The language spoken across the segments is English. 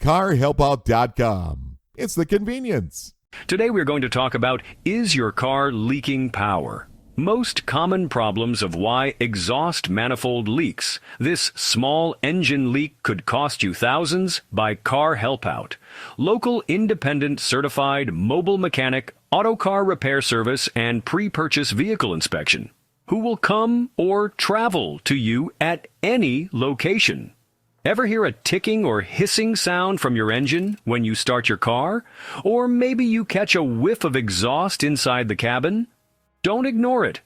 CarHelpout.com. It's the convenience. Today we're going to talk about, is your car leaking power? Most common problems of why exhaust manifold leaks. This small engine leak could cost you thousands by Car Help Out. Local independent certified mobile mechanic, auto car repair service, and pre-purchase vehicle inspection. Who will come or travel to you at any location. Ever hear a ticking or hissing sound from your engine when you start your car? Or maybe you catch a whiff of exhaust inside the cabin? Don't ignore it.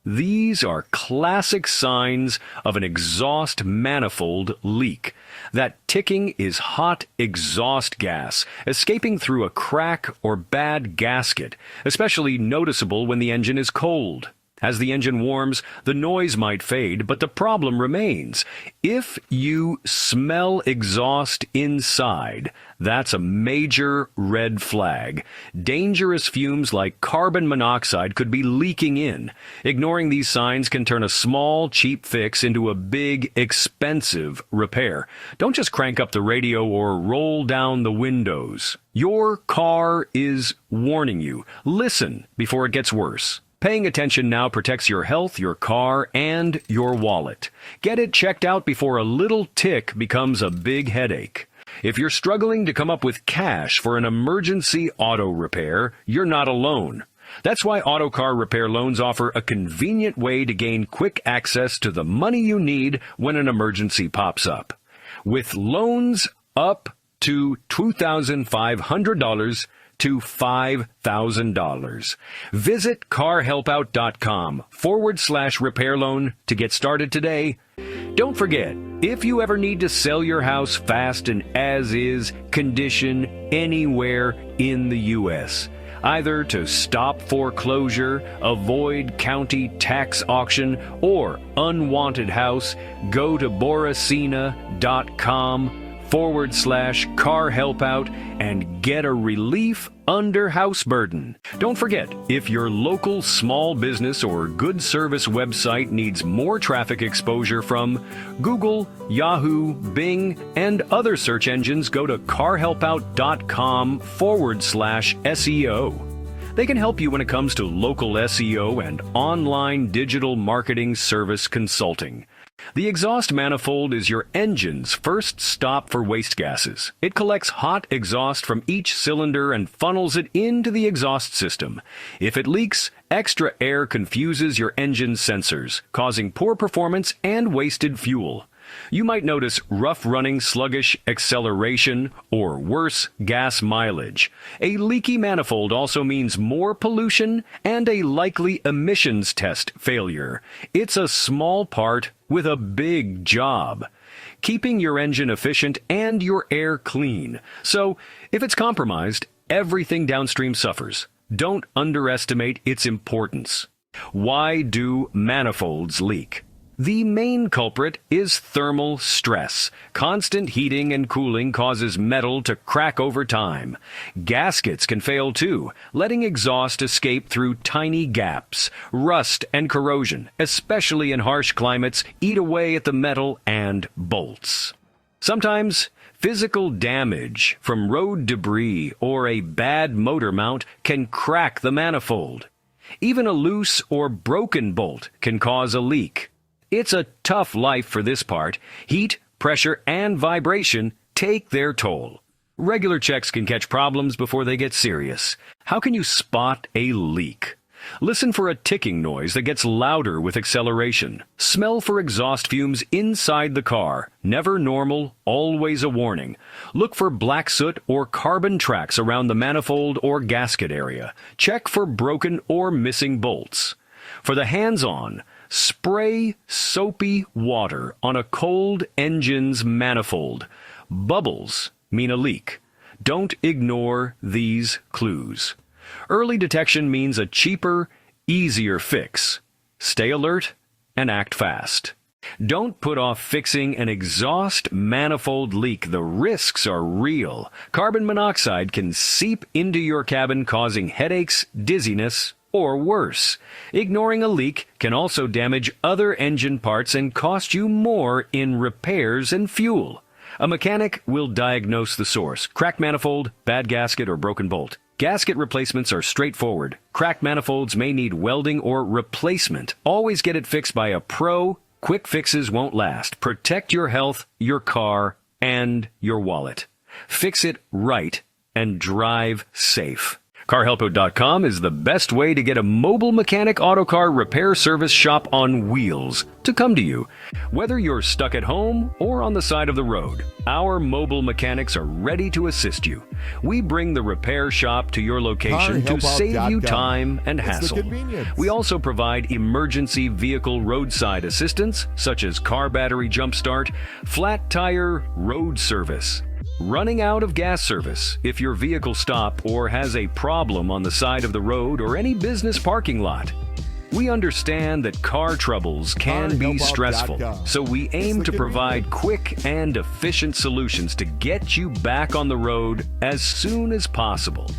These are classic signs of an exhaust manifold leak. That ticking is hot exhaust gas escaping through a crack or bad gasket, especially noticeable when the engine is cold. As the engine warms, the noise might fade, but the problem remains. If you smell exhaust inside, that's a major red flag. Dangerous fumes like carbon monoxide could be leaking in. Ignoring these signs can turn a small, cheap fix into a big, expensive repair. Don't just crank up the radio or roll down the windows. Your car is warning you. Listen before it gets worse. Paying attention now protects your health, your car, and your wallet. Get it checked out before a little tick becomes a big headache. If you're struggling to come up with cash for an emergency auto repair, you're not alone. That's why auto car repair loans offer a convenient way to gain quick access to the money you need when an emergency pops up. With loans up to $2,500 to $5,000. Visit carhelpout.com/repair loan to get started today. Don't forget, if you ever need to sell your house fast and as-is condition anywhere in the U.S., either to stop foreclosure, avoid county tax auction, or unwanted house, go to boracina.com/car help out and get a relief under house burden. Don't forget, if your local small business or good service website needs more traffic exposure from Google, Yahoo, Bing, and other search engines, go to carhelpout.com/SEO. They can help you when it comes to local SEO and online digital marketing service consulting. The exhaust manifold is your engine's first stop for waste gases. It collects hot exhaust from each cylinder and funnels it into the exhaust system. If it leaks, extra air confuses your engine's sensors, causing poor performance and wasted fuel. You might notice rough-running, sluggish acceleration, or worse, gas mileage. A leaky manifold also means more pollution and a likely emissions test failure. It's a small part with a big job. Keeping your engine efficient and your air clean. So, if it's compromised, everything downstream suffers. Don't underestimate its importance. Why do manifolds leak? The main culprit is thermal stress. Constant heating and cooling causes metal to crack over time. Gaskets can fail too, letting exhaust escape through tiny gaps. Rust and corrosion, especially in harsh climates, eat away at the metal and bolts. Sometimes, physical damage from road debris or a bad motor mount can crack the manifold. Even a loose or broken bolt can cause a leak. It's a tough life for this part. Heat, pressure, and vibration take their toll. Regular checks can catch problems before they get serious. How can you spot a leak? Listen for a ticking noise that gets louder with acceleration. Smell for exhaust fumes inside the car. Never normal, always a warning. Look for black soot or carbon tracks around the manifold or gasket area. Check for broken or missing bolts. For the hands-on, spray soapy water on a cold engine's manifold. Bubbles mean a leak. Don't ignore these clues. Early detection means a cheaper, easier fix. Stay alert and act fast. Don't put off fixing an exhaust manifold leak. The risks are real. Carbon monoxide can seep into your cabin, causing headaches, dizziness, or worse. Ignoring a leak can also damage other engine parts and cost you more in repairs and fuel. A mechanic will diagnose the source: cracked manifold, bad gasket, or broken bolt. Gasket replacements are straightforward. Cracked manifolds may need welding or replacement. Always get it fixed by a pro. Quick fixes won't last. Protect your health, your car, and your wallet. Fix it right and drive safe. CarHelpo.com is the best way to get a mobile mechanic auto car repair service shop on wheels to come to you. Whether you're stuck at home or on the side of the road, our mobile mechanics are ready to assist you. We bring the repair shop to your location to save you time and hassle. We also provide emergency vehicle roadside assistance, such as car battery jump start, flat tire road service, running out of gas service if your vehicle stops or has a problem on the side of the road or any business parking lot. We understand that car troubles can be stressful, so we aim to provide quick and efficient solutions to get you back on the road as soon as possible.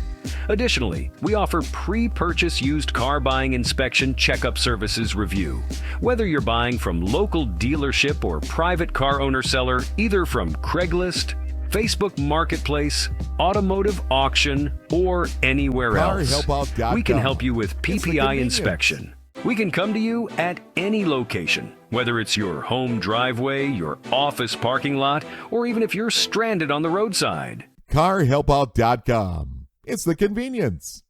Additionally, we offer pre-purchase used car buying inspection checkup services review. Whether you're buying from local dealership or private car owner seller, either from Craigslist, Facebook Marketplace, automotive auction, or anywhere else, we can help you with PPI inspection. We can come to you at any location, whether it's your home driveway, your office parking lot, or even if you're stranded on the roadside. CarHelpout.com. It's the convenience.